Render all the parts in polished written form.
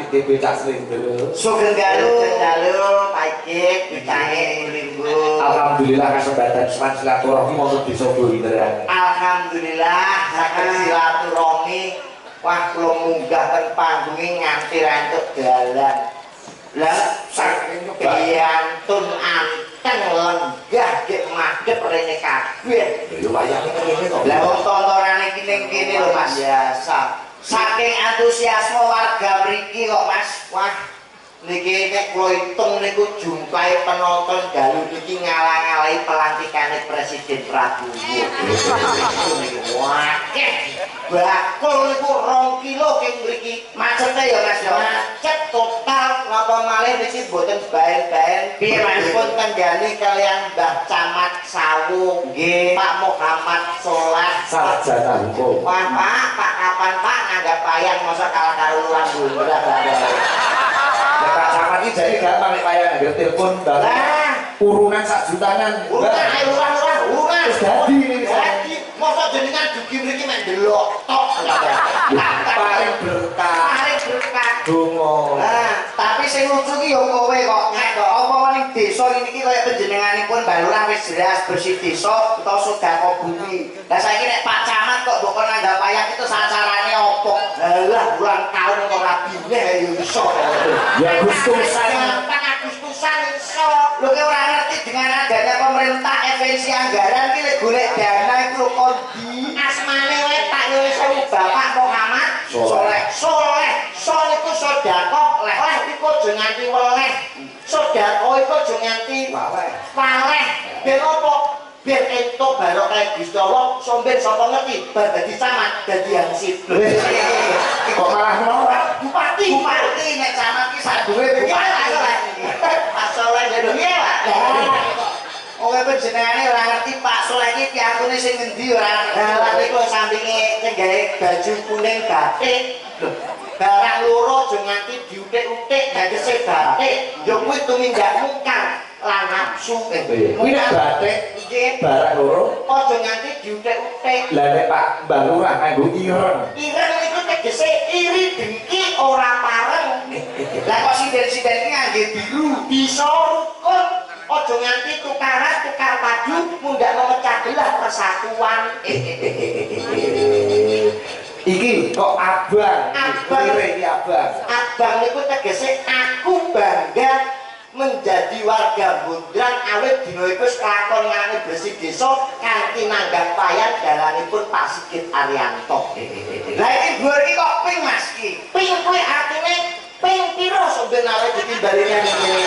DP Cak Sringgel. Sugeng dalu pagi bicahe minggu. Alhamdulillah kesempatan seman silaturahmi wonten desa Bonderan. Alhamdulillah saged silaturahmi. Wah kula munggah ten panggunge nganti rantuk dalan. Lah saking kepiantun anteng lenggah gek madhep rene kabeh. Lho wayang ngene kok. Lah wong tontonane kene lho Mas biasa. Saking antusiasme warga mriki kok Mas. Wah, niki nek kula hitung niku jumlahe penonton dalu niki ngalang-alangi pelantikane Presiden Prabowo. Wah, bakul niku 2 kilo keng mriki. Macete ya Mas ya. Macet total napa malih niki mboten baen-baen. Piye Mas pun kendali kalian Mbah Camat Sawu, nggih Pak Muhammad Solah Sarjana hukum. Wah Pak kapan Pak nganggap wayang masa kalah karo Lurah Bonderan. Ya Pak Camat iki jane gampang nek wayang nggo telepon Lah, urunan sak jutaan. urunan. Wis dadi ini. Dadi masa jenengan dugi mriki mek ndelok tok. Paling berkah. Donga. Nah, tapi sing lucu ki ya kowe kok nek apa ning desa niki kaya panjenenganipun Mbah Lurah wis jelas bersih desa utawa sedekah bumi. Lah saiki nek Pak Camat kok mbok nanggap wayang itu sacarane opo? Lah ulang tahun kok rabine ya iso. Ya Agustusan. Agustusan iso. Lho ki ora ngerti dengan adanya pemerintah efisiensi anggaran ki lek golek dana iku kondi. Asmane wae tak yo wis Bapak Muhammad Soleh iku sedekah leh iku aja nganti weleh. Sedekah iku aja nganti waleh. Ben opo? Ben entuk barokah Gusti Allah, somben sapa ngerti bar dadi camat dadi hansip. Kok malah norak? Bupati nek camat ki sak duwe bupati. Pak Soleh lho piye, Pak? Oke panjenengane ora ngerti Pak Soleh iki piantune sing ngendi ora. Lah niku sampinge sing gawe baju kuning batik. Barang loro aja nganti diutik-utik dagese batik. Ya kuwi tumindak mungkar lan nafsu. Kuwi nek batik nggih barang loro aja nganti diutik-utik. lah nek Pak Mbah Lurah nganggo ireng. Ireng niku tegese iri dengki ora pareng. Lah kok sinden-sinden iki ngangge biru bisa rukun. Aja nganti tukar padu mundak memecah belah persatuan. Iki kok abang. Iki abang. Abang niku tegese aku bangga menjadi warga Bonderan awit dina iku kelakon ngane bersih desa kanthi nanggap wayang dalanipun Pak Sigit Arianto. Lah iki dhuwur iki kok ping Mas iki. Ping kuwi artine ping pira sampeyan arep ditimbaline ngene.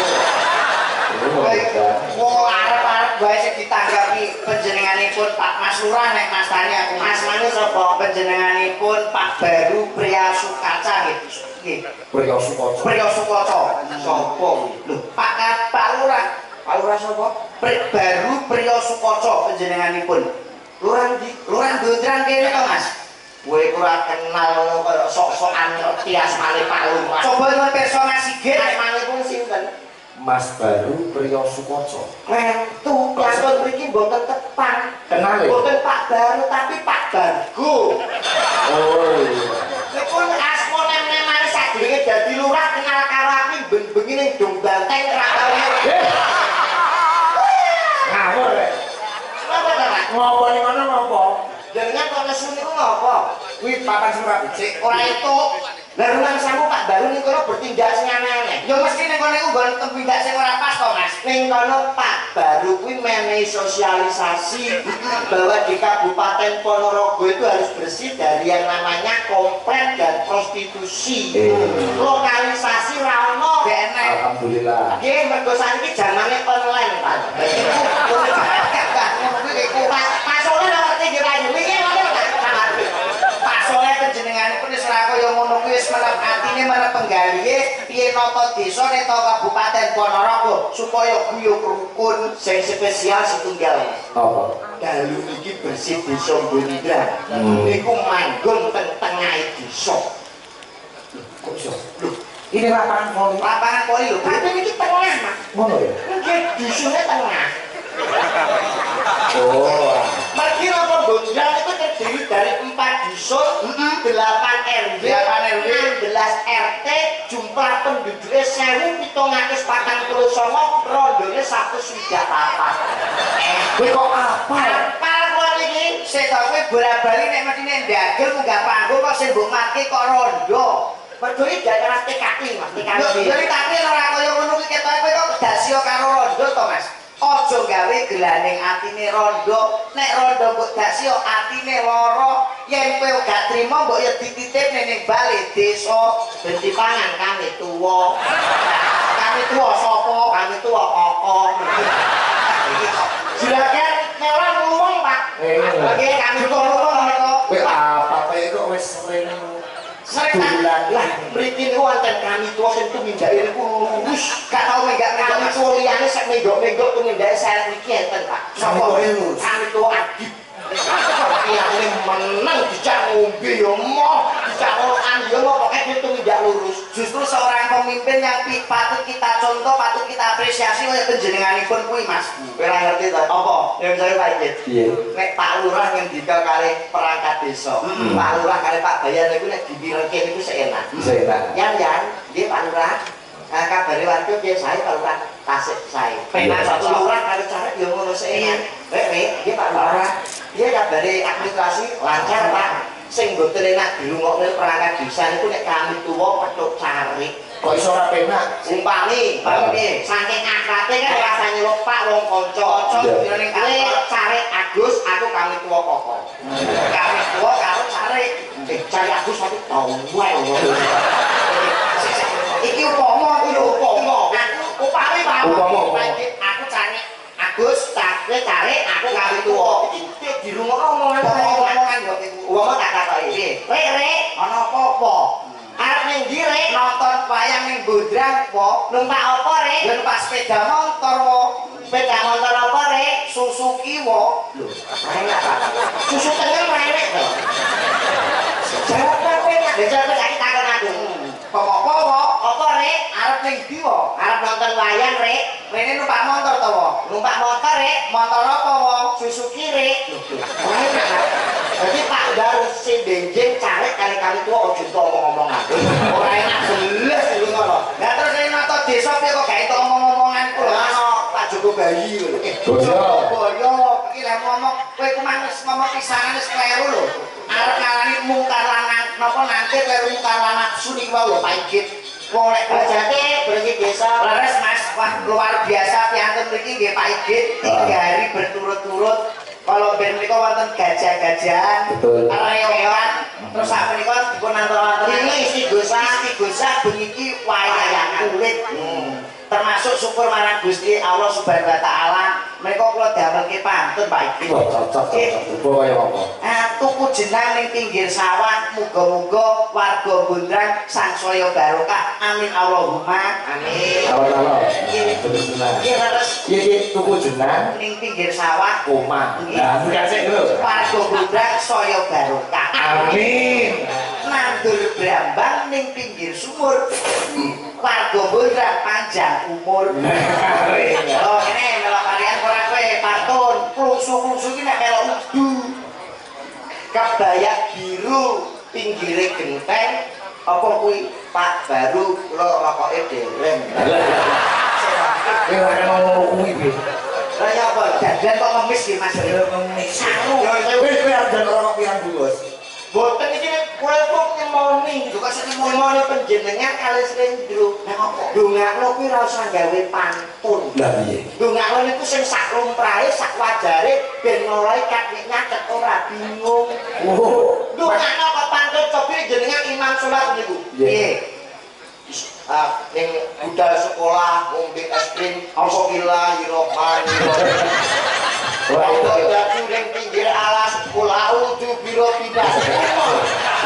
Oh arep-arep wae sing ditanggapi panjenenganipun Pak Mas Lurah nek Mas tani aku Mas mane sapa panjenenganipun Pak Baru Priya Sukaca nggih. Priya Sukaca. Priya Sukaca. Sapa? Lho, Pak Lurah. Pak Lurah sapa? Baru Priya Sukaca panjenenganipun. Lurah ndi? Lurah Bonderan kene to Mas. Kowe ora kenal kaya sok-sokan ngerti asmane Pak Lurah. Coba nang persona Sigit asmanipun sinten? Mas Baru Priya Sukaca. Klentu lakon mriki mboten tepang. Kenal ya? Mboten Pak Baru tapi Pak Bargo. Oh iya. Niku asma nem-nemane sadurunge dadi lurah kenal karo aku ben-bengi ning Dong Banteng ra tau. Ngawur rek. Napa to, Pak? Ngopo ning ngono ngopo? Jenengan kok nesu niku ngopo? Kuwi papan surat becik. Ora itu. Lah rumah samu Pak Baru ning kono bertindak sing aneh-aneh. Ya mesti ning kono iku nggon tindak sing ora pas to, Mas. Ning kono Pak Baru kuwi menehi sosialisasi bahwa di Kabupaten Ponorogo itu harus bersih dari yang namanya komplet dan prostitusi. Lokalisasi ra ono benek. Alhamdulillah. Nggih, mergo saiki jamane online, Pak. Dadi ku Pak Soleh ngerti nggih Pak. Iki ngono Pak Soleh panjenenganipun wis ora kaya ngono kuwi wis menep atine menep penggalihe piye nata desa neta Kabupaten Ponorogo supaya guyub rukun sing spesial setunggal. Apa? Dalu iki bersih desa Bonderan. Niku manggon teng tengahe desa. Kok iso? Loh, ini lapangan voli. Lapangan voli lho, tapi niki tengah, Mas. Ngono ya? Nggih, dusune tengah. Oh. Mergi napa Bonderan itu terdiri dari 4 dusun, 8 RW, 16 RT, jumpa 1749 rondone 124. Kowe kok apa? Apal kowe iki? Sik to kowe bola-bali nek mestine ndagel munggah panggung kok sing mbok marke kok rondo. Mergo iki daerah TKI Mas, TKI. Jadi tapi ora kaya ngono iki ketoke kowe kok dasio karo rondo to Mas. Aja gawe gelaning atine rondo, nek rondo mbok dasio atine lara, yen kowe gak trima mbok ya dititipne ning bali desa ben dipangan kami tuwa. Kami tuwa sapa? Kami tuwa koko. Silakan mewah ngomong Pak. Oke, kami tuwa ngono. Kowe apa kowe kok wis sering Lah, mriki niku wonten kami tuwa sing tumindake niku lurus. Gak tau menggak-menggak kami tuwa liyane sak menggok-menggok tumindake saya iki enten, Pak. Sapa lurus? Kami tuwa adib. Iya, ini menang dicak ngombe ya moh, dicak ngolokan ya moh, pokoknya itu tidak lurus. Justru seorang pemimpin yang patut kita contoh, patut kita apresiasi oleh penjenenganipun kuwi Mas. Kowe ora ngerti to? Apa? Yang saya Pak Ijit. Iya. Nek Pak Lurah ngendika kali perangkat desa. Pak Lurah kali Pak Bayan niku nek diwirengke niku seenak. Seenak. Yan, nggih Pak Lurah. Nah, kabare warga piye sae Pak Lurah? Tasik sae. Penak satu lurah kali cara ya ngono seenak. Rek, nggih Pak Lurah. Dia kabare administrasi lancar Pak. Sing mboten enak dirungokne perangkat desa niku nek kami tuwa petuk cari. Kok iso ora penak? Umpami, piye? Saking akrate kan rasane nyeluk Pak wong kanca. Kanca ning cari Agus, aku kami tuwa koko. Kami tuwa karo cari. Cari Agus aku tau wae. Iki upama, iki upama. Upami Pak. Aku cari Agus, cari aku kami tuwa. Dirungokno omongan yo umpama tak takoki. Rek, ana apa-apa? Arep ning ndi Rek? Nonton wayang ning Bondrang apa? Numpak apa Rek? Ya numpak sepeda motor wo. Sepeda motor apa Rek? Suzuki wo. Lho, enak Pak. Susu tengah enak to. Jawab kowe nek jawab saiki takon aku. Apa wo? Apa Rek? Arep ning ndi wo? Arep nonton wayang Rek. Rene numpak motor to wo. Numpak motor Rek. Motor apa wo? Suzuki Rek. Jadi Pak Darus si benjing carek kali-kali tua ojo tuh omong-omongan. Orang enak jelas itu ngono. Nah terus ini nonton desa dia kok gak itu omong-omongan kulo. Pak Joko Bayi lho. Boyo, iki lek ngomong kowe ku ngomong pisanan wis kleru lho. Arep ngalani mungkar lanang napa nanti kleru mungkar lanang suni wae lho Pak Igit. Wong lek bajate berarti desa leres Mas. Wah luar biasa piantun mriki nggih Pak Igit 3 hari berturut-turut. Kalau ben menika wonten gajah-gajahan, reokan, terus sak menika dipun antar-antar ini istighosah bengi iki wayang kulit. Termasuk syukur marang Gusti Allah Subhanahu wa taala. Menika kula damelke pantun Pak Iki. Cocok. Kaya apa? Tuku jenang ning pinggir sawah, muga-muga warga Bondrang sansaya barokah. Amin Allahumma amin. Awal-awal. Bener-bener. Iya terus Iki tuku jenang ning pinggir sawah, omah. Nah, dikasih lho. warga Bondrang saya barokah. Amin. Nandur brambang ning pinggir sumur. Warga Bondrang panjang umur. Oh, ini melok kalian ora kowe pantun. Klungsu-klungsu iki nek melok udu. Kebaya biru pinggire genteng. Apa kuwi Pak Baru kula rokoke dereng. Kowe ora ngomong kuwi piye? Lah ya apa? Dadan kok ngemis iki Mas. Ngemis. Sangu. Kowe arep jan rokok pirang bungkus? Boten iki kowe kok nyemoni, lho kok nyemoni panjenengan kali Slendro. Nek kok ndongakno kuwi ora usah gawe pantun. Lah piye? Ndongakno niku sing sak lumrahe, sak wajare ben malaikat nek nyatet ora bingung. Oh, Ndongakno kok pantun cobi jenengan imam salat niku. Piye? Ning budal sekolah ngombe es krim, alhamdulillah Rohman. Wah, dadi ning pinggir alas kula udu biro pindah.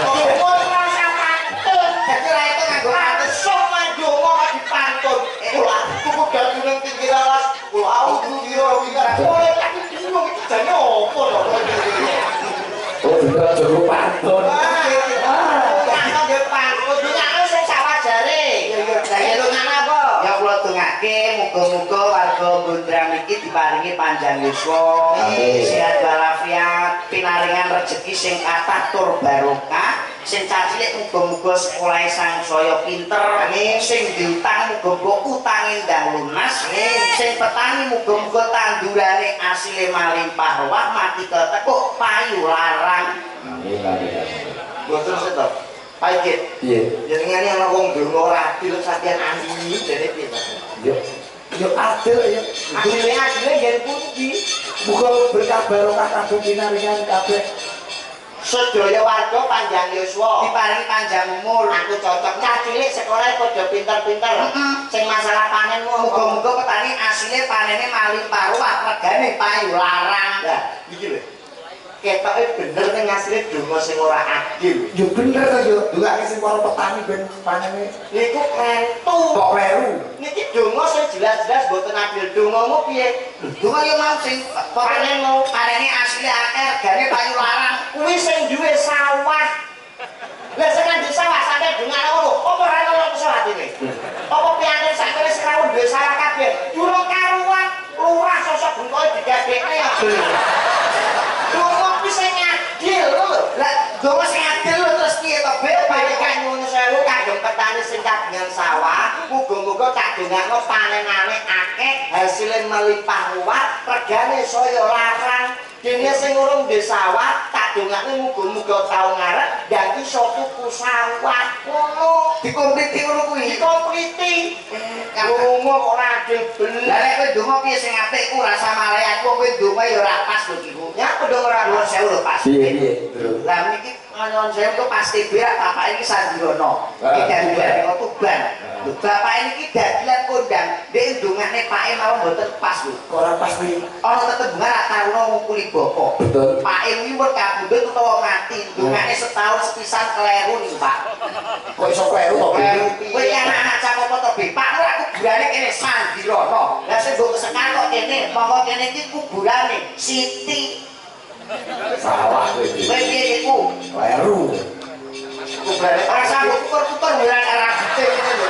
Dongo rasa pantun. Dadi ra itu nganggo pantun, semua dongo kok dipantun. Kula tuku dadi ning pinggir alas kula udu biro pindah. Oleh tapi bingung iki jane opo to. oh bener jero pantun. Muga-muga warga Bondrang iki diparingi panjang yuswa, sehat walafiat, pinaringan rezeki sing kathah tur barokah, sing cilik muga-muga sekolahe sangsaya pinter, sing diutang muga-muga utange ndang lunas, sing petani muga-muga tandurane asile malimpah ruah mati ketekuk payu larang. Amin amin. Mboten seto. Paikit. Piye? Jenengane ana wong donga ora adil sakian andi dene piye to? Yo adil ya. Adile yen pundi? Muga berkah barokah kabeh pinaringan kabeh. Sedaya warga panjang yuswa, diparingi panjang umur. Aku cocok cah cilik sekolah padha pinter-pinter. Sing masalah panen muga-muga petani asline panene malimpah ruah regane payu larang. Lah, iki lho. Ketoke bener ning asline donga sing ora adil. Yo bener to yo, dungake sing para petani ben panene Niku klentu. kok kleru. Niki donga sing jelas-jelas mboten adil. Dongamu piye? Donga yo mau sing panen mau panene asli akeh regane payu larang. Kuwi sing duwe sawah. Lah sing nang sawah sampe dongane ngono. Apa ora ono pesawat ini? Apa pianten sak wis karo duwe sawah kabeh? Durung karuan lurah sosok bengkoe digadekne ya. Donga kuwi sing adil lho. Lah donga sing adil lho terus piye to? Balikan nyuwun sewu kagem petani sing kagungan sawah, muga-muga kadongakno panenane akeh, hasilé melimpah ruah, regane saya larang. Dene sing urung duwe sawah, tak dongakne muga-muga tau ngarep dadi iso tuku sawah. Ngono, dikompliti ngono kuwi. Dikompliti. Donga kok ora adil bener. Lah nek kowe donga piye sing apik ku rasa malih aku kowe donga ya ora pas lho iki. Ya padha ora nuwun sewu lho pas. Piye terus. Lah niki nyuwun sewu kok pasti berak bapak iki Sandirono. Iki dari Tuban. Lho bapak iki dadilan kondang, dhek ndongane pake mawon mboten pas lho. Kok ora pas kuwi. Ana tetembungan ra taruna ngukuli bapa. Betul. Pake wiwit kabudut utawa mati, ndongane setahun sepisan kleru niku, Pak. Kok iso kleru to? Kowe iki anak-anak cah apa to, Bi? Pak ora kuburane kene Sandirono. Lah sing mbok kesekan kok kene, monggo kene iki kuburane Siti. Salah kowe. Kowe piye iku? Kleru. Kuburane ora sanggup puter-puter wiran rambute ngene lho.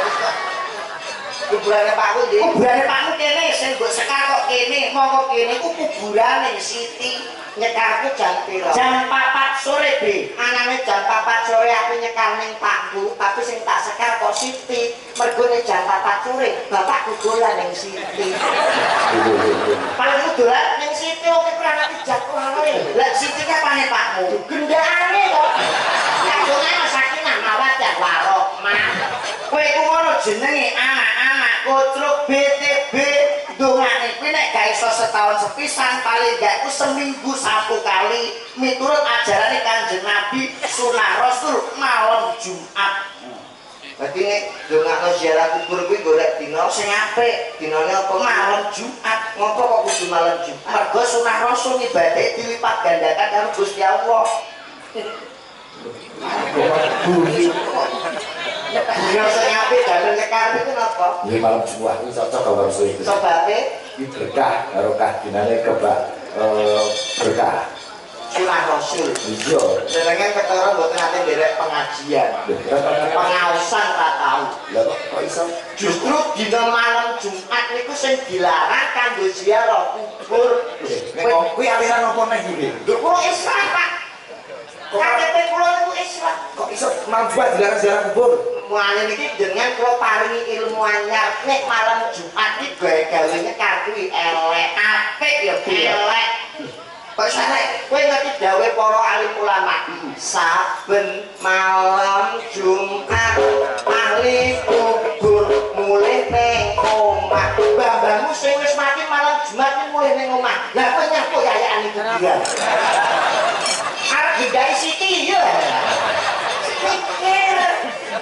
Kuburane Pakku ndi? Kuburane Pakku kene sing mbok sekar kok kene, monggo kene ku kuburane Siti. Nyekarku jam pira? Jam 4 sore, Bi. Anane jam 4 sore aku nyekar ning Pakku, tapi sing tak sekar kok Siti. Mergo ning jam 4 sore bapakku dolan ning Siti. Pakku dolan ning Siti oke ora ngerti jadwale. Lah Siti ki apane Pakmu? Gendane kok. Kadongan sakinah mawaddah warahmah. Kowe ku ngono jenenge anak-anak kotruk BTB dongane kuwi nek gak iso setahun sepisan paling gak ku seminggu 1 kali miturut ajarane Kanjeng Nabi sunah Rasul malam Jumat. Berarti nek dongakno ziarah kubur kuwi golek dina sing apik. Dinane apa malam Jumat. Ngopo kok kudu malam Jumat? Mergo sunah Rasul ibadah dilipat gandakan karo Gusti Allah. Dina sing apik dalem nyekar itu napa? Ini malam Jumat ini cocok karo rasul itu. Sobate Ini berkah, barokah dinane berkah. sunah Rasul. Iya. Jenengan ketara mboten nate nderek pengajian. Pengaosan tak tahu. Lah kok iso? Justru dina malam Jumat niku sing dilarang kanggo ziarah kubur. Nek kuwi aliran apa neh iki? Lho kula Islam, Pak. KTP kula niku Islam. Kok iso malam Jumat dilarang ziarah kubur? Mulane niki jenengan kula paringi ilmu anyar. Nek malam Jumat iki gawe-gawene kuwi elek, apik ya elek. Kok sampe kowe ngerti dawuh para alim ulama, saben malam Jumat ahli kubur mulih ning omah. Mbah-mbahmu sing wis mati malam Jumat iki mulih ning omah. Lah kowe nyapa yayakane kuburan? Arep digawe Siti ya. Pikir.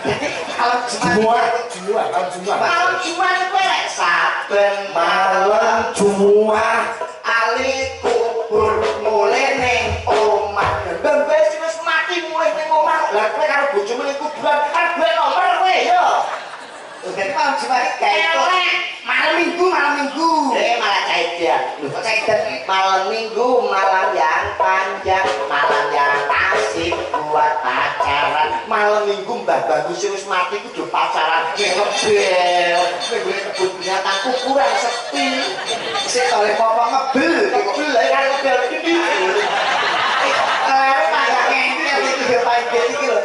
Jadi kalau Jumat malam Jumat itu elek saben malam Jumat ahli kubur mulih ning omah. Mbah wis mati mulih ning omah. Lah kowe karo bojomu ning kuburan arep duwe nomor kowe ya. Jadi malam Jumat gawe malam Minggu. Malah caidan. Lho kok caidan malam Minggu, malam yang panjang, malam yang asik buat pacaran. Malam Minggu Mbah Bagus wis mati kudu pacaran ngebel. Kowe kebun binatang kuburan sepi. Sik oleh apa ngebel ae kan ngebel iki. Arep tangga ngene iki ya paling iki lho.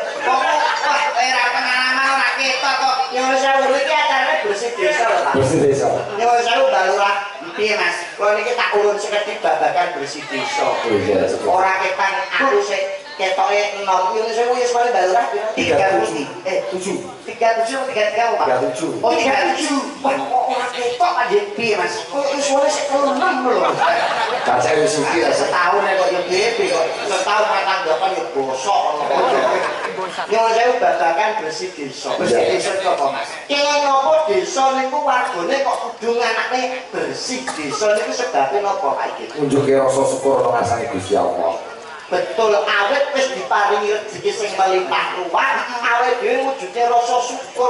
desa lho Pak. Bersih desa. Nyuwun sewu Mbak Lurah. Piye Mas? Kula niki tak urun sekedhik babagan bersih desa. Oh iya. Ora ketang aku sik ketoke enom. Nyuwun sewu ya sekali Mbak Lurah. 7. 37 33 Pak. 37. Oh 37. Wah, kok ora ketok Pak piye Mas? Kok suwene sik 6 lho. Kaca wis suki lah. Setahun kok ya piye kok setahun tanggapan ya bosok ngono. Nyuwun sewu babagan bersih desa. Bersih desa iki apa Mas? Kenging napa desa niku wargane kok kudu nganakne bersih desa niku sebabe napa Pak iki? Nunjuke rasa syukur nang ngarsane Gusti Allah. Betul, awet wis diparingi rezeki sing melimpah ruah, awet dhewe wujude rasa syukur.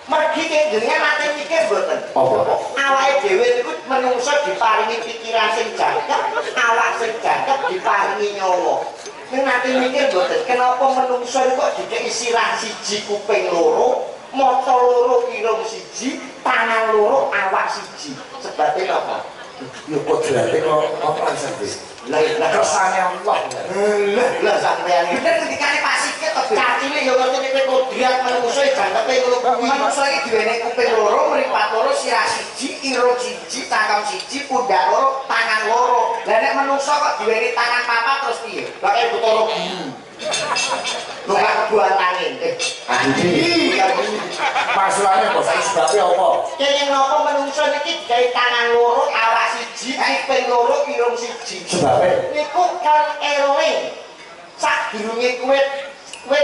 Mergi jenengan nate mikir mboten? Apa? Awake dhewe niku menungso diparingi pikiran sing jagad, awak sing jagad diparingi nyawa. Ning nate mikir mboten, kenapa menungso kok dikeki sirah siji kuping loro, mata loro irung siji, tangan loro awak siji. Sebabe napa? Ya kodrate kok apa sampe? Lah Kersane Allah. lah sampeyan bener ngendikane Pak Sikit to cacile ya ngerti nek kodrat manungsa jangkepe ngono kuwi manungsa iki duwene kuping loro mripat loro sirah siji irung siji cangkem siji pundak loro tangan loro lah nek manungsa kok duwene tangan papat terus piye kok kaya Bathara Guru lho gak kebuan tangin Adi. Masalahnya kok saiki sebabe apa? kenging napa manungsa niki gawe tangan loro awak siji kuping loro irung siji Sebabe niku kan eling sadurunge kowe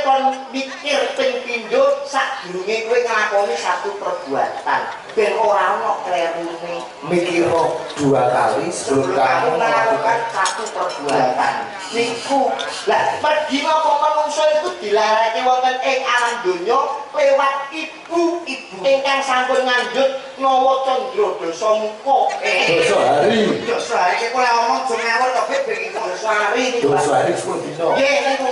kon mikir ping pindho sadurunge kowe nglakoni satu perbuatan ben ora ana klerune mikir 2 kali sebelum kamu melakukan satu perbuatan niku lah pergi napa manungsa itu dilarake wonten ing alam donya lewat ibu ingkang sampun ngandhut nawa candra dasa muka dosa hari. dosa hari kok lek omong aja ngawur to ben dosa hari niku Dosa hari 10 dino. nggih niku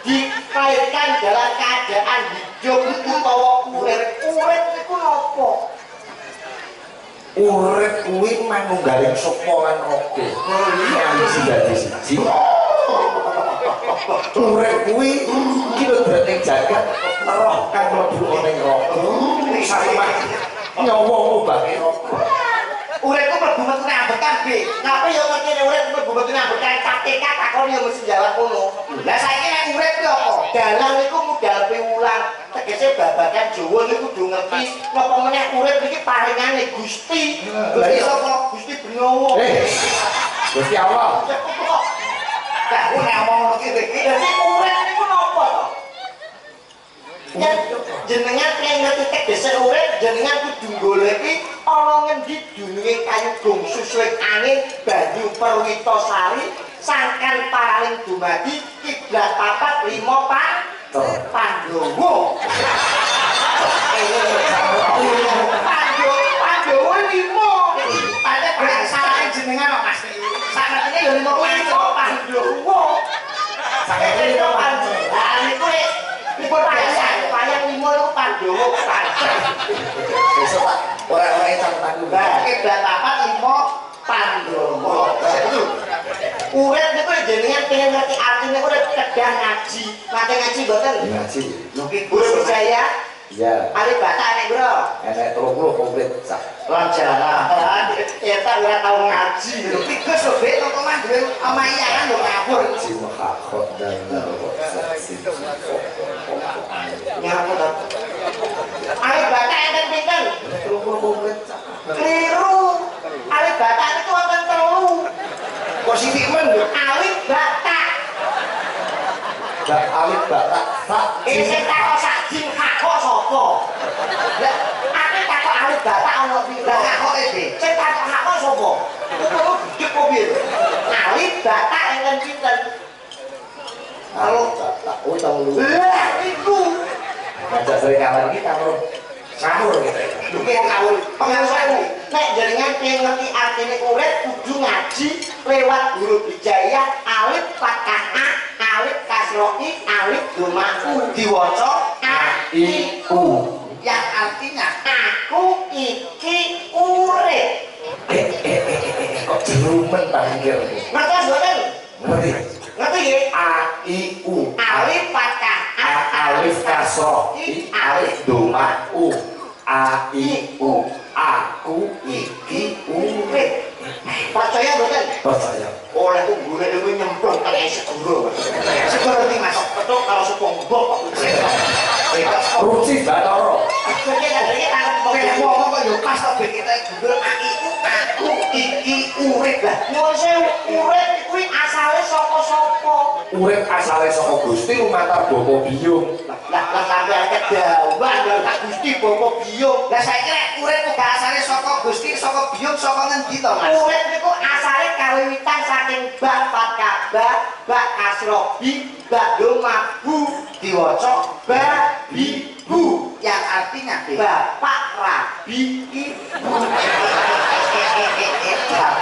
dikaitkan dalam keadaan hidup utawa urip niku napa Urip kuwi manunggaling sapa lan raga. Yang sing dadi siji. Urip kuwi iki lho dene jagat roh kang mlebu ning raga. Sama nyawa ngobake raga. urip ku mlebu metune ambekan B ngapa ya ngerti nek urip mlebu metune ambekan KTK takon ya mesti jawab ngono lah saiki nek urip ku apa dalang iku modal piwulang tegese babagan Jawa niku kudu ngerti napa meneh urip iki paringane Gusti Gusti sapa Gusti Benowo Gusti Allah. Kak nek omong ngono ki dadi urip niku napa to jenengan pengen ngerti tegese urip jenengan kudu goleki ana ngendi dununge kayu gong susuing angin banyu perwitasari sangkan paling dumadi kiblat papat 5 Pandhawa Pandhawa 5 padha bahasane jenengan kok Mas sakmene ya 5 Pandhawa sakmene 5 Pandhawa niku niku wayang 5 niku Pandhawa Besok Pak, ora-ora catatan juga. kiblat papat 5 Pandhawa urip niku jenengan pengen ngerti artine urip kedah ngaji nate ngaji mboten Ngaji. mungkin Guru Jaya Iya. Arif Batak nek bro Enek 30 komplit sak. lanjaran eta ora tau ngaji lho tikus lho be kok mah duwe omayan lho ngawur Cimakakot dan saksi. ngawur to Arif Batak enten pinten 30 komplit sak. keliru Arif Batak niku wonten 3 Kok sithik men? Arif Batak Bak awit batak sak. sing takok sak jin kok sapa lah aku takok Arif Batak ono piro lah kok iki sing takok kok sapa kuwi gede kok piye Arif Batak enten pinten Halo, tak oh tahu lu. lah iku Ngajak sering kawan iki kamur. Kamur gitu. mungkin kawul pengasamu nek jenengan pengen ngerti artine urip kudu ngaji lewat Guru Bijaya alif fathah a alif kasroh i alif domaku diwaca a i u yang artinya aku iki urip Kok jerumen panggil. ngerti mboten Ngerti? ngerti nggih A I U. alif fathah a Alif kasroh I alif doma U A I U aku iki urip. Percaya mboten? Percaya. Oleh ku golek kuwi nyemplung kang segoro. Segoro iki masuk petuk kalau supong bok. Ruci Bathara. Ngomong kok yo pas to ben kita Google aku iki urip lah. Nyuwun sewu, urip kuwi asale saka sapa? Urip asale saka Gusti lumantar Bapa Biyung. Lah sampeyan kedawan lho tak Gusti Bapa Biyung. Lah saiki nek urip kok gak asale saka Gusti, saka Biyung, saka ngendi to, Mas? Urip niku asale kawiwitan saking Bapak Ka'bah, Bak Asrobi, Bak Domabu, diwaca Babibu yang artinya Bapak Rabi Ibu.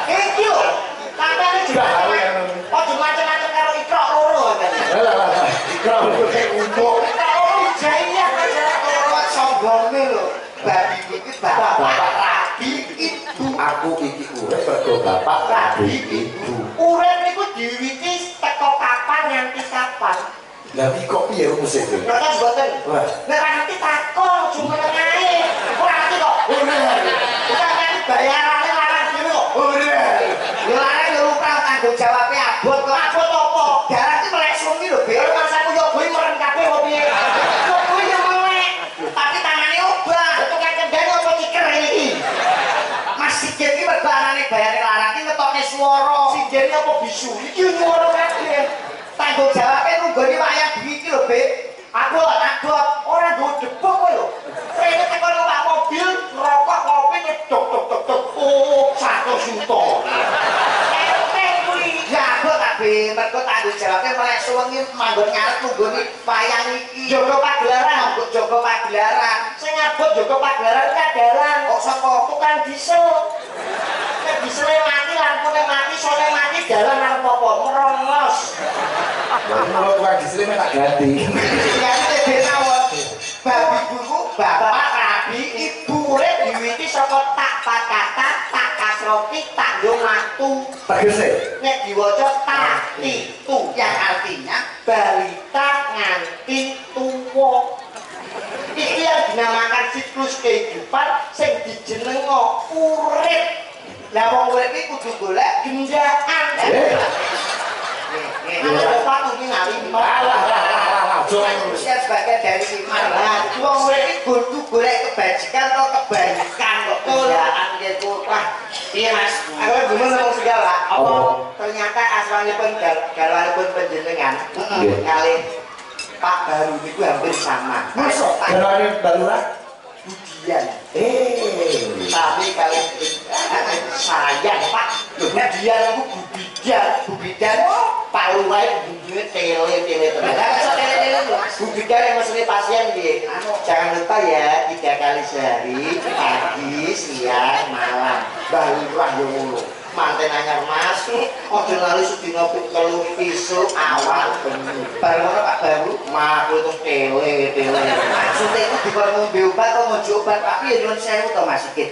Iki lho, sampeyan juga ojo macam-macam karo ikrok loro kan. Lah, ikrok kok umpuk. Jaya loro sombonge lho. Babibu iki Bapak Rabi Ibu. Aku iki urip mergo Bapak Rabi Ibu. Urip niku diwiwiti teko kapan nganti kapan? Lah iki kok piye rumusé iki? Ora mboten. Nek ora ngerti takon jumeneng ae. Ora ngerti kok. Sampeyan bayarane larang dhewe kok. Yo larang yo lupa tanggung jawabe abot kok. Abot apa? Darah iki melek sungi lho, Be. Ora masaku yo kuwi meren kabeh kok piye. Yo kuwi yo melek. Tapi tangane obah, tukang kendhane apa kiker iki. Mas Sigit iki mergo anane bayare larang iki ngetokne swara. Sigit apa bisu? Iki swara kabeh. Tanggung jawabnya nunggoni wayang iki lho, Be. Aku takut ora nggo debok kowe lho. Rene teko numpak mobil, rokok ngopi nyedok tok. Oh, 100 juta. Enteng kuwi. Ya aku tak Be, mergo tanggung jawabnya melek suwengi manggon ngarep nunggoni wayang iki. Jaga pagelaran, kok jaga pagelaran. Sing abot jaga pagelaran iki dalang. Kok sapa? Tukang diesel. Nek diesel mati, lampune mati, sone mati, dalang arep apa? Merongos. Menurut tukang diesel tak ganti. Ganti denawon. Babibuku Bapak Rabi Ibu urip diwiwiti saka tak kata tak kasroti tak yo matu. Tegese Nek diwaca tak itu yang artinya balita nganti tuwa. Iki yang dinamakan siklus kehidupan sing dijenengo urip. Lah wong urip iki kudu golek gendakan. Ana bapak iki ngawi malah manusia sebagai dari iman. Nah, wong urip iki kudu golek kebajikan atau kebaikan kok kerjaan gitu. Wah, iya Mas. Aku gumun ngomong segala. Apa ternyata asmanipun garwanipun panjenengan kali Pak Baru niku hampir sama. masuk garwane Baluran Budian. Tapi kali sayang Pak, Budian aku Bubidan palu wae bumbunya tele tenan. Lah tele Bubidan yang mesine pasien nggih. Jangan lupa ya 3 kali sehari, pagi, siang, malam. Balurah yo ngono. Manten anyar Mas, ojo lali sedina telu isuk awal bengi. Bar ngono Pak Baru, maku itu tele. Maksudnya itu dikon ngombe obat atau ngojo obat, tapi ya nyuwun sewu to Mas Sigit.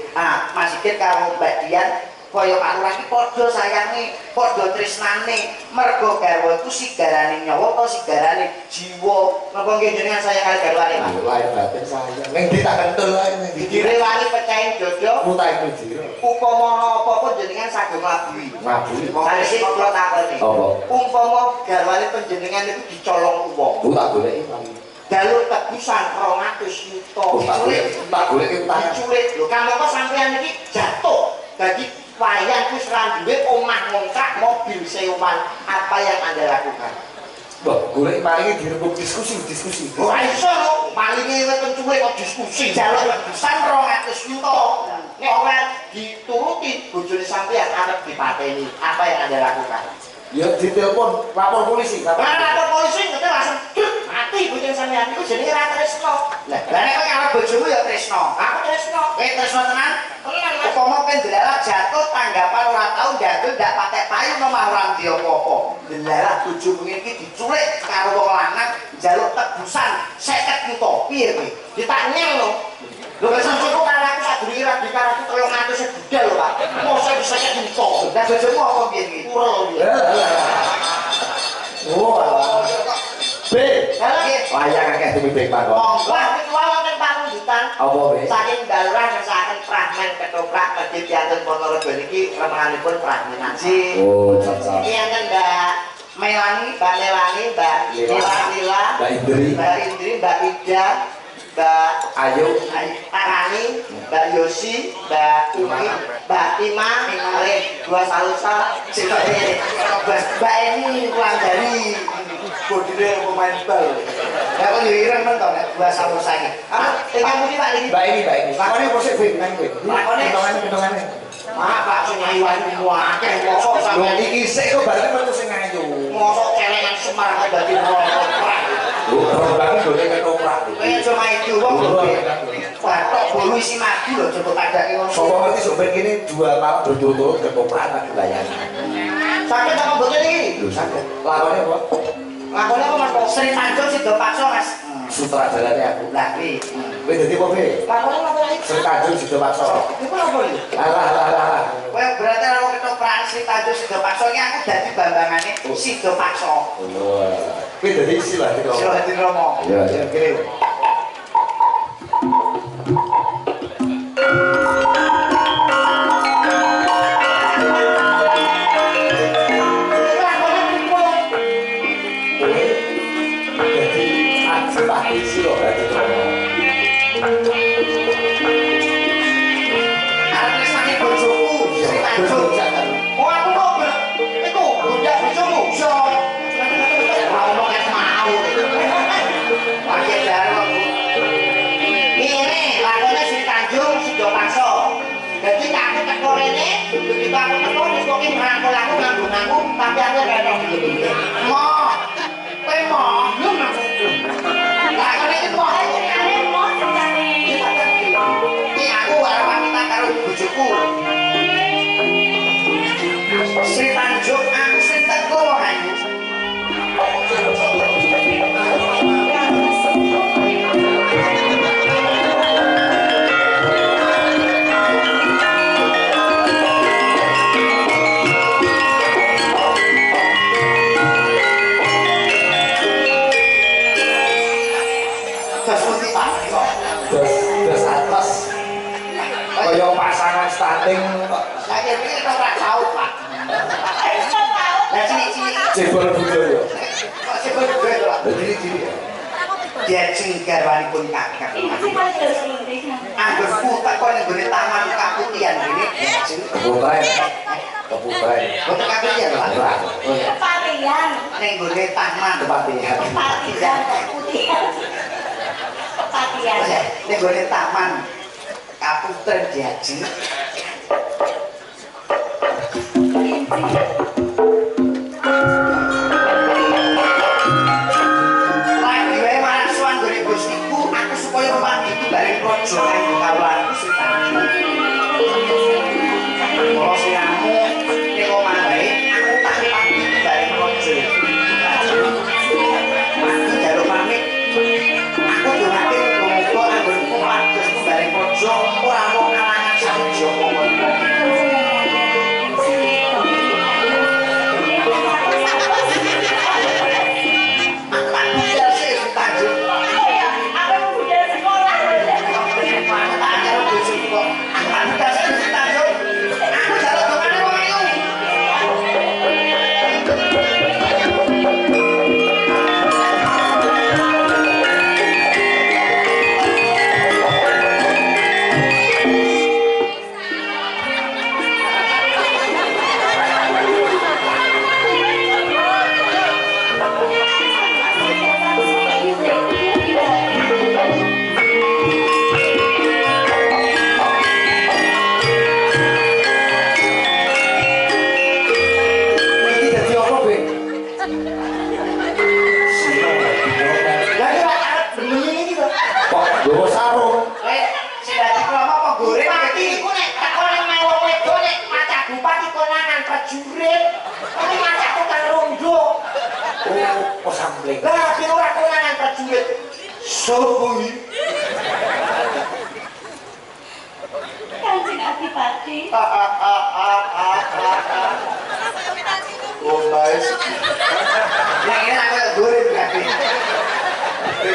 Mas Sigit karo Mbak Dian kaya Pak Lurah iki padha sayange, padha tresnane. Mergo garwa iku sigarane nyawa apa sigarane jiwa. Napa nggih jenengan sayang kali garwane, Pak? lahir batin sayang. Ning ndi tak kentul wae ning ndi. Direwani pecahin dodo. Mutahe kuwi. Upama apa-apa jenengan saged mlabui. Mabui. Sanes kula takoni. Apa? Umpama garwane panjenengan niku dicolong wong. Ku tak goleki paling. Jalur tebusan 200 juta. Tak goleki utang. Diculik. Lho, kamangka sampeyan iki jatuh. Dadi wayang wis ra duwe omah ngontrak, mobil sewan. Apa yang Anda lakukan? Mbok golek paringi dirembuk diskusi. Ora iso lho, palinge wis penculik kok diskusi. Jalur tebusan 200 juta. Nek ora dituruti bojone sampeyan arep dipateni. Apa yang Anda lakukan? Ya ditelepon lapor polisi. Lapor polisi ngerti langsung mati bojone sampeyan iku jenenge ra tresno. Lah nek kowe karo bojomu ya tresno. Aku tresno. Kowe tresno tenan? Tenan Mas. Upama pendelalah jatuh tanggapan ora tau ndandel ndak patek payu nomah ora ndi apa-apa. Delalah bojomu iki diculik karo wong lanang njaluk tebusan 50 juta. Piye kowe? Ditanyang lho. Lho wis cukup karo aku sadurunge ra dikaro aku 300 budal lho Pak. Mosok bisa 50 juta. Lah bojomu apa piye iki? Kurang. Oh, B. Wayang akeh tuwite Pak. Wah, iki wonten pangunjutan Apa wis? Saking daluran ngesaken fragmen ketoprak Masjid Yatun Ponorogo niki remenganipun fragmentasi. Oh, cocok. Iki enten Mbak Melani, Mbak Lila, Mbak Indri, Mbak Ida, Mbak Ayu, Arani, Mbak Yosi, Mbak Umi, Mbak Ima, dua salusa, Mbak Eni pulang dari bodine pemain bal. Ya kok yo ireng men to nek dua salusa iki. Apa tinggal muni Pak iki? Mbak ini. Lakone kok sik ben nang kowe. Hitungane. Mak Pak sing ayu-ayu akeh mosok sampeyan Iki sik kok berarti metu sing ayu. mosok celengan Semarang dadi orang. Oh, banget boleh ketoprak. Kowe cuma itu wong batok bolu isi madu lho coba padake ngono. Sopo ngerti sok ben kene dua malam berturut-turut ketoprak tak dilayani. Sakit apa mboten iki? Lho sakit. Lakone apa? Lakone apa Mas? Sri Tanjung Sido Pakso Mas. Sutradarane aku. Lah kuwi. Kowe dadi apa, Be? Lakone apa iki? Sri Tanjung Sido Pakso. Iku apa iki? Alah. Kowe berarti ora ketoprakan Sri Tanjung Sido Pakso iki aku dadi bambangane Sido Pakso. Oh. Kowe dadi istilah iki. Sira Hadi Romo. Ya, kene. Tapi aku retok begini. Mo, kowe mo, belum aku. Lah kene iki mo, iki aku arep pamitan karo bojoku. Sri Tanjung aku sing teko ayu. Terus atas kaya pasangan stunting kok saya iki ora tau Pak. Lah cilik-cilik cebol budaya. kok sebut gue Pak. Cilik-cilik. Dia garwanipun kakak. Anggur putak kok ning gone taman kaputian ngene. Keputren. Boten kaputian Pak. Kepatian. Ning gone taman Kepatian. Kepatian. Keputian. Kepatian. Ning gone taman kaputren Diaji. Lagi wae marang suwan gone Gustiku, aku supaya mati bareng raja kanggo kawulaku Sri Tanjung. Kalau siramu ning omah bae, aku tak pati bareng raja. Aku jaluk pamit. Aku durake muga anggonku padhos bareng raja ora mau kalangan saja apa. Kanjeng Adipati. Oh, nice. Yang ini aku goreng berarti.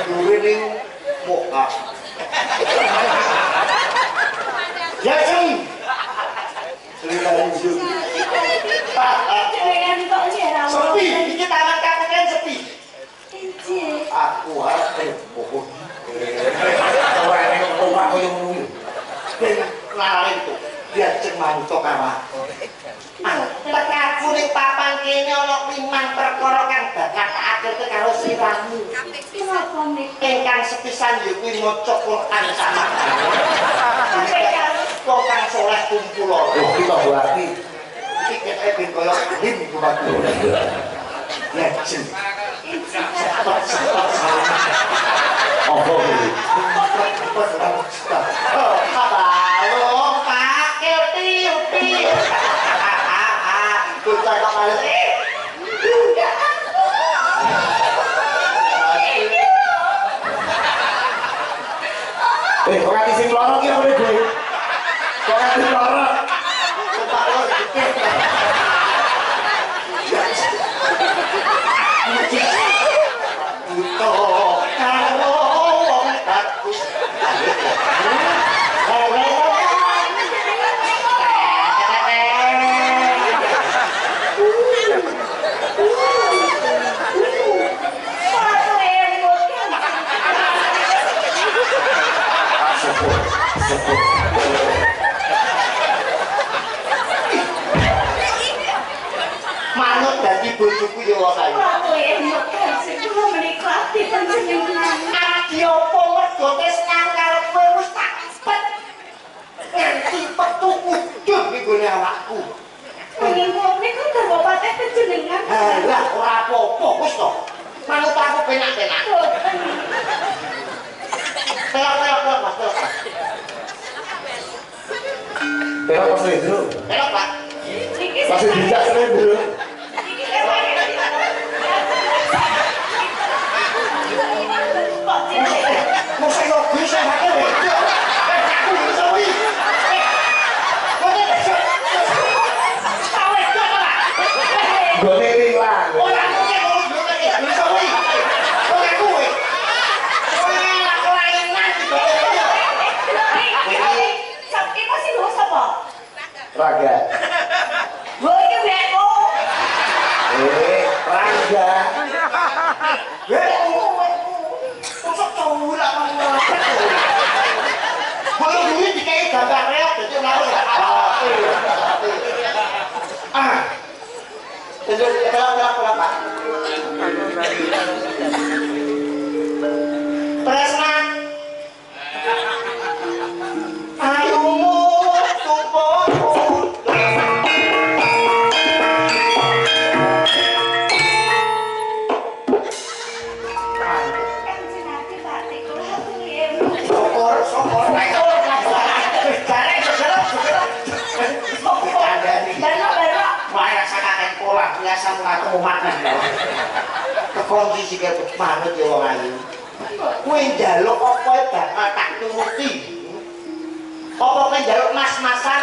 Goreng ini muka. akhirnya karo siramu. Kenapa nih? Ingkang sepisan ya kuwi maca Quran sama. Kok kang soleh kumpul lho. Oh, kita berarti Iki kene ben koyo alim kuwi. Legend. oh ini. Halo, Pak Kilti. Bocah kok males. Kok nganti sing loro ki ora gue. Kok nganti loro. Pak lo gede. Butuh karo wong bagus. Manut dadi bojoku ya wae kae. Adi apa mergo tes nangkal kowe wis tak pet. Nganti petu ujug iki gone awakku. Lah ora apa-apa wis to. Manut aku penak-penak. Pelok Mas. Pero pas itu. Pelok Pak. Masih dijak sendiri. Masa yo bisa hake lho. Aku bisa wi. Gone hilang. Ora mungkin kalau bisa wi. Kok aku wi. Ora kelainan Raga. Raga. Kok cowok boleh duit dikai gambar reok jadi lalu pelak Pak. Presnan ayumu tumpuk sokor biasa mengaku umat kekondisi kayak manut ya wong ayu kowe njaluk apa bakal tak turuti apa kowe njaluk mas-masan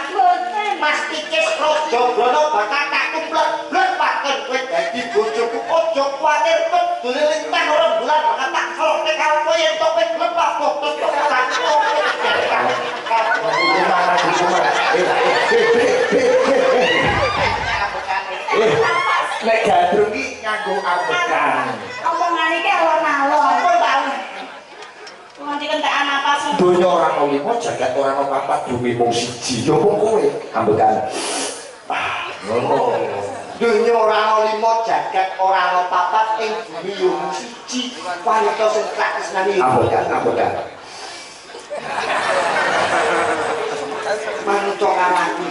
mas tikis raja brana bakal tak kumplek paken kowe dadi bojoku aja kuwatir peduli lintang ora bulan bakal tak keloke karo kowe yen to kowe lepas kok Nek gandrung iki nganggo ambekan. Omongan iki alon-alon. apa tau Nganti kentekan napas. Donya ora ono limo jagat ora ono papat duwe mung siji. Yo mung kowe ambekan. Ngono. dunya ora ana lima jagat ora ana papat ing bumi yo siji wanita sing tak tresnani Ambekan. manungsa karaku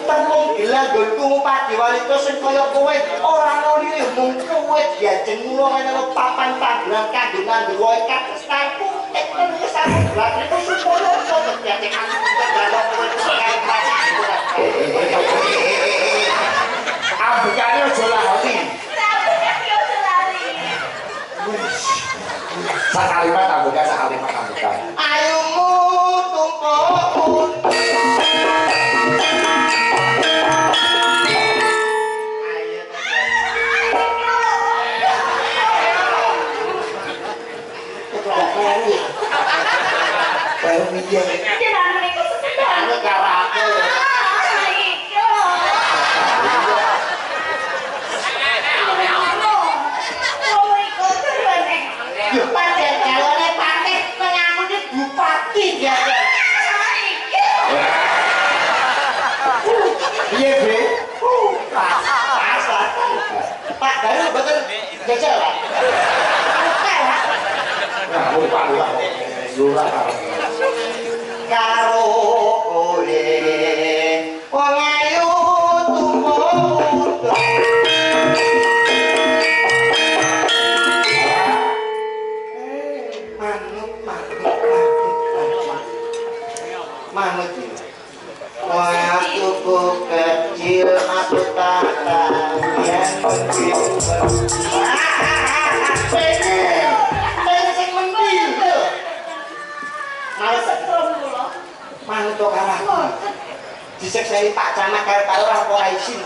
tembung gila nggonku padi wanita sing kaya kowe ora ana liya mung kowe diajeng mulo ana papan panggonan kanggo nganggo wae katresnanku ten wis aku blak iku supaya kok dadi aku karo kowe Ambekane aja lali. Sakalimat ambekan. ayumu tumpuk Pak baru betul jajal Pak. Lurah karo kowe wong ayu tumut manut wong aku kecil aku tak tahu yang penting manut kok arah disekseni Pak Camat karo ora ora isin.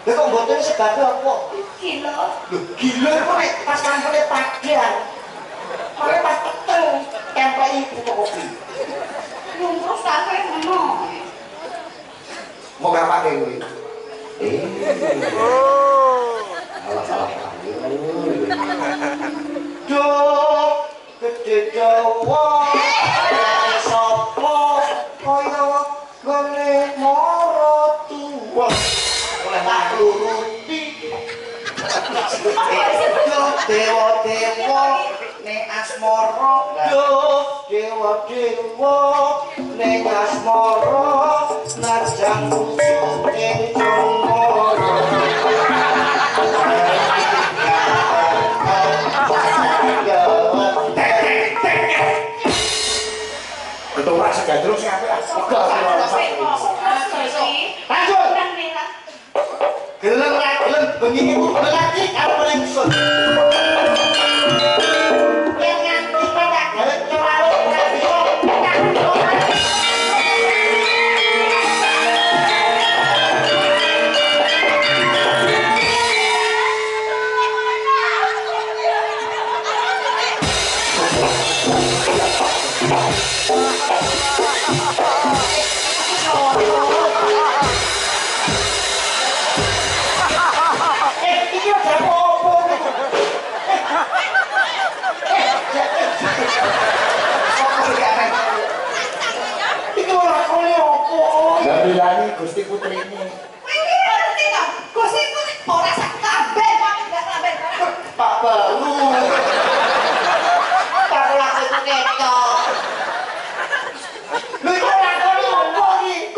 Lha kok mboten sebab apa? Gila. Lho, gila kok nek pas kampune padang. Ora pas peteng tempeli buku kopi. Nyumprus kafe ngono. mau ngapa kuwi salah Duh, gede Jawa. Sopo kaya gone moro tuwa. Oleh tak nuruti. Dewa-dewa ne asmara. Duh, dewa-dewa ne asmara. Najang ing jomoro. Ketua segandrung sing apik Lanjut. Gelem ra gelem bengi iku lelaki karo lengsun. Yen nganti tak gawe kewalo ora bisa. Iki ora apa-apa. Iki ora kone apa. Gabilani Gusti Putri ini Pak Balu. Karo lase ku ketok. Lho iki ora kone apa iki?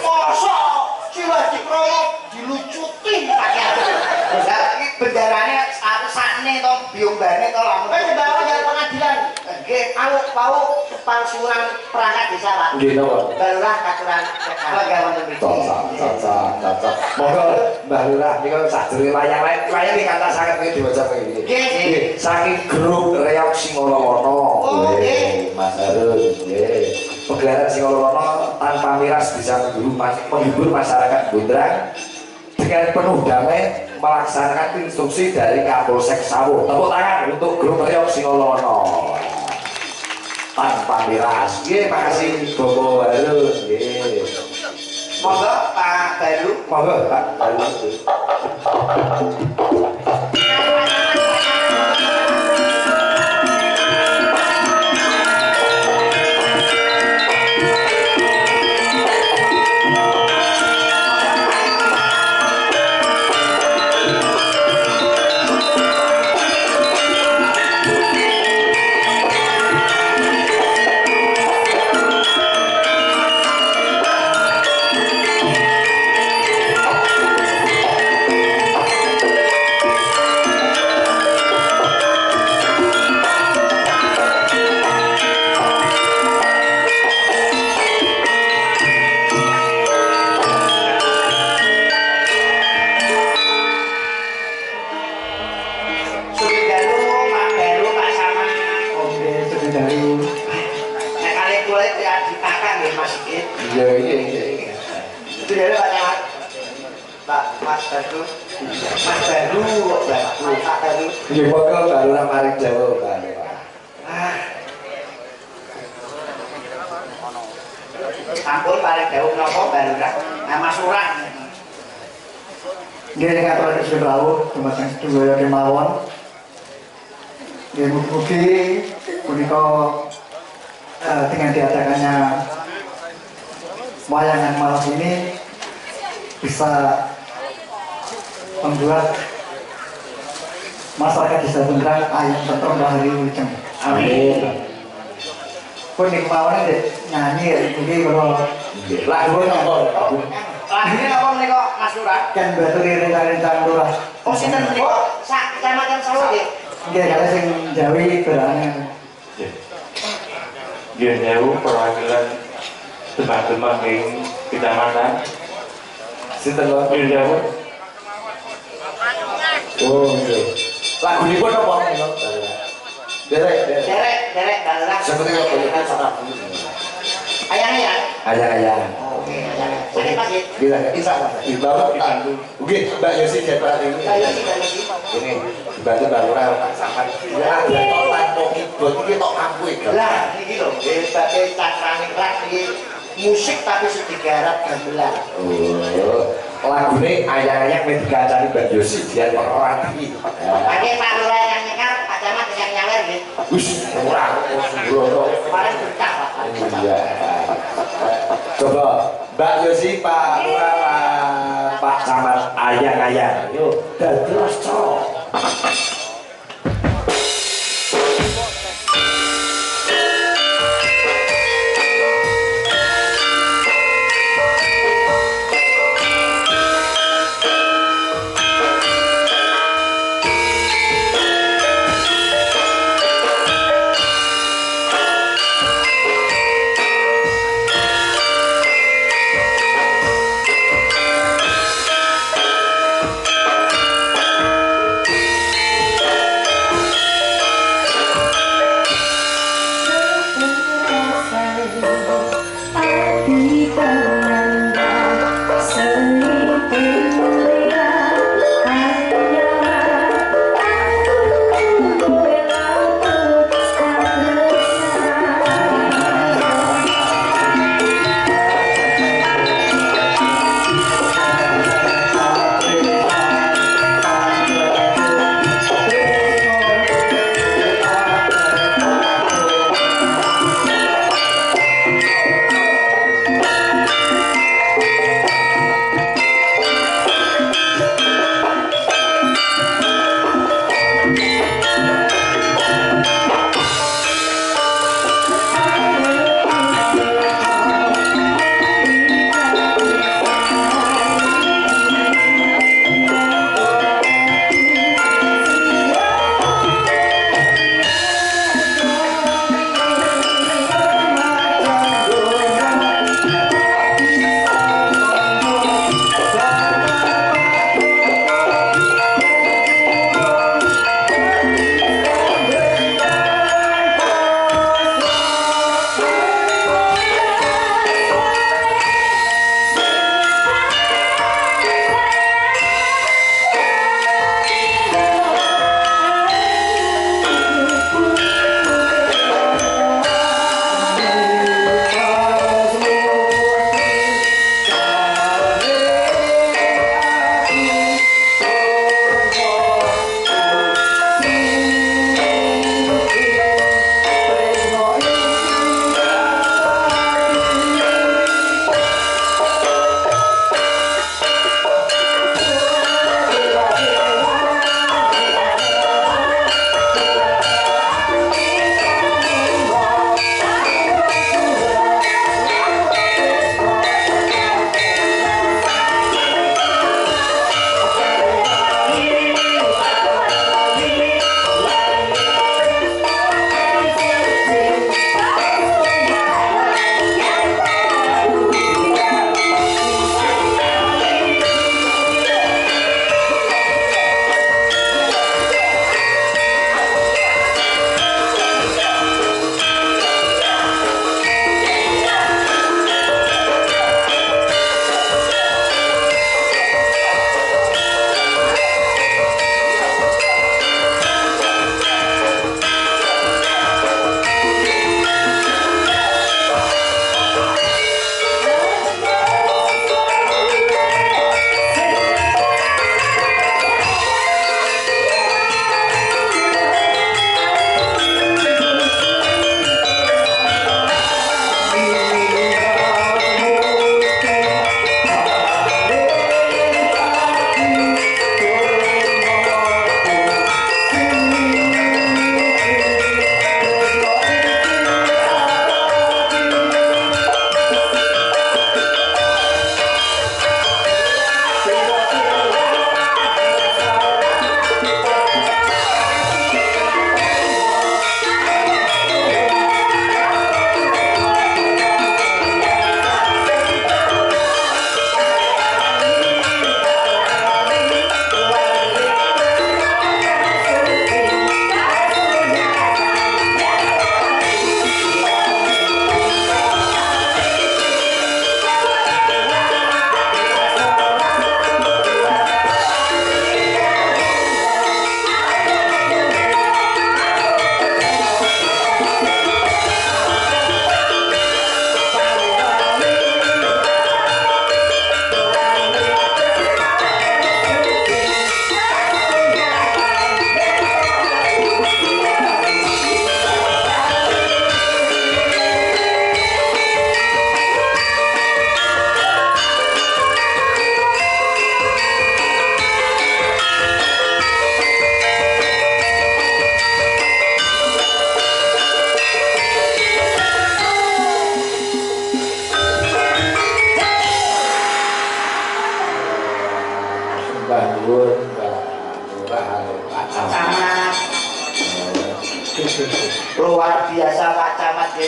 Mosok Ciwa Dikromo dilucutin pakaian. Lah iki bendarane sakne to biombane to lamun. Wis dibawa dari pengadilan. Nggih, pau palsuran perangkat desa, Pak. nggih napa Barulah katuran lembaga wonten mriki. Cocok. Monggo Mbah Lurah nika sadurunge wayang iki kata sanget iki diwaca iki. Nggih. Saking grup Reok Singolowono. Oh, nggih. Mas Harun, nggih. Pegelaran Singolowono tanpa miras bisa menghibur masyarakat Bundrang dengan penuh damai melaksanakan instruksi dari Kapolsek Sawuh. Tepuk tangan untuk grup Reok Singolowono. Tanpa miras. Nggih, makasih Bobo Harun, nggih. Monggo Pak Baru. Monggo Pak Harun. Mas Baru Pak Baru. Nggih monggo baru maring Jawa baru. Sampun paring dawuh napa Baru Nama Surah. Nggih ngatur Gusti rawuh dumateng sedaya kemawon. Nggih mugi punika dengan diadakannya wayangan malam ini bisa membuat masyarakat desa Bundrang ayam tentrem bahari ujung. Amin. Pun di kemauan deh nyanyi ya, mungkin kalau Lagu napa? Lahirnya apa menika Mas Lurah? kan batu rintang lurah. Oh sinten menika? Sak Kecamatan Sawah nggih. Nggih kalau sing Jawi berangan. Dia jauh perwakilan Demak-Demak ing kecamatan. Sinten lho? Dia jauh. Oh, iya. Lagu nipun apa menika? Derek. Derek daerah. Seperti apa kan sana. Ayang-ayang. Ayang-ayang. Oke, ayang. Sakit Mas. Gila, bisa Mas. Dibawa dibantu. Oke, Mbak Yosi Jeprat ini. Ayo sih Mas. Ini dibantu Mbak Lurah tak sampai. Ya, ada tok tanpa keyboard iki tok ampu iki. Lah, niki lho, hebate cakrane rak iki musik tapi sedigarap gamelan. Oh, lagune ayang-ayang nek dikacani Mbak Yosi dia ora iki. Pakai Pak Lurah yang nyekar, Pak Camat yang nyawer nggih. Wis ora sembrono. Kemarin berkah Pak. Iya. Coba Mbak Yosi, Pak Lurah, Pak Camat ayang-ayang. Yuk, dados cok.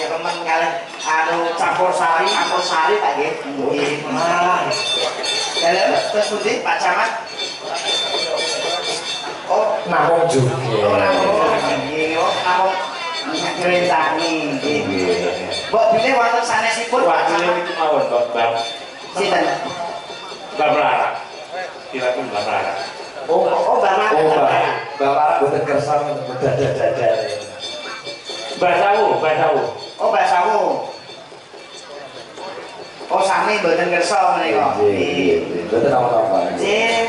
remen kalih anu campur sari Pak nggih. Nggih. Dalam terus pundi Pak Camat? Oh, Namung juga. oh nggih. Oh, namung ngrentani nggih. Mbok bilih wonten sanesipun Pak Wakilnya Camat. itu mawon Bang. Sinten? Bang Lara. Kira-kira Bang Lara. Oh, Bapak. Bapak boten kersa dada-dada. Mbak Sawu. Oh, Mbak Sawu. Oh, sami mboten kersa menika. Nggih, boten apa-apa. Nggih.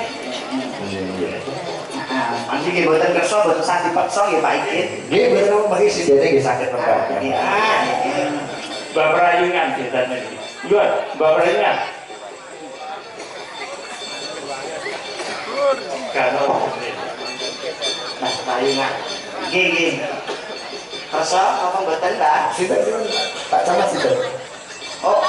Panci nggih mboten kersa, mboten sah dipeksa nggih Pak Ikit. Nggih, boten apa mengki sidene nggih saged membahas. Iya. Mbak Prayungan ceritanya ini. Iya, Mbak Prayungan. Karena Nah, Prayungan. Nggih. Kersa apa mboten, Mbak? Sinten Pak Camat sinten? Oh,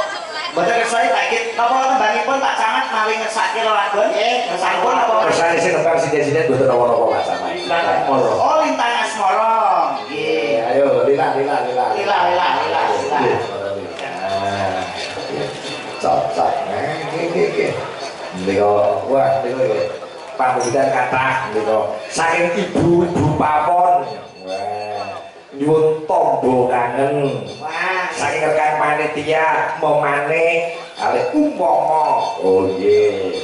mboten kersa Pak Ikit. Napa tembangipun Pak Camat mawi ngersake lelagon? Nggih, ngersakipun apa? Kersane sing tembang siden-siden boten napa-napa Pak Camat. Lana Moro. Oh, Lintang Asmara. Nggih. Ayo, lila. Lila. Cocok. Nggih. Wah, pambutan kathah saking ibu-ibu pawon. Wah, nyuwun tombo kangen. Wah, Saking rekan panitia memane kalih umpama. Oh nggih.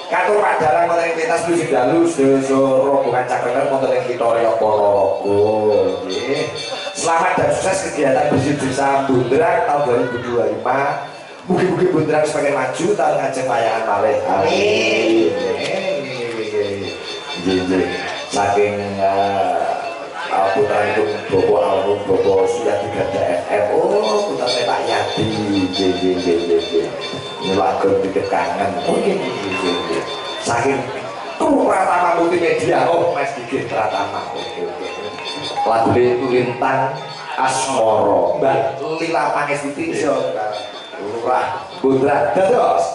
Katur padaran wonten ing pentas musik dalu sedaya rombongan cakrekan wonten ing Kitha Raya Ponorogo. Nggih. Selamat dan sukses kegiatan bersih desa Bundrang tahun 2025. Mugi-mugi Bundrang semakin maju tahun ngajeng layangan malih. Amin. Nggih. Saking putra itu Bobo Alrum Bobo sudah 3 FM. Oh, putra Pak Yadi. Nggih. Nyelagon dikit kangen. Oh nggih. Saking Pratama Multimedia. Oh, Mas Dikit Pratama. Oke. Lagu Lintang Asmara. Mbak Lila Pangestuti iso Lurah Bundrang. Dados.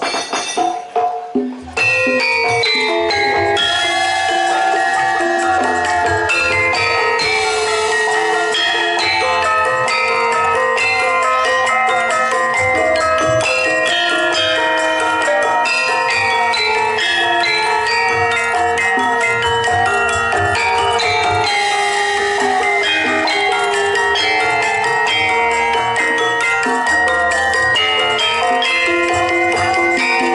Thank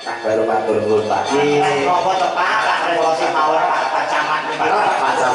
baru matur nuwun Pak. Napa to Pak? Pak Revolusi mawon Pak Camat. Pak Camat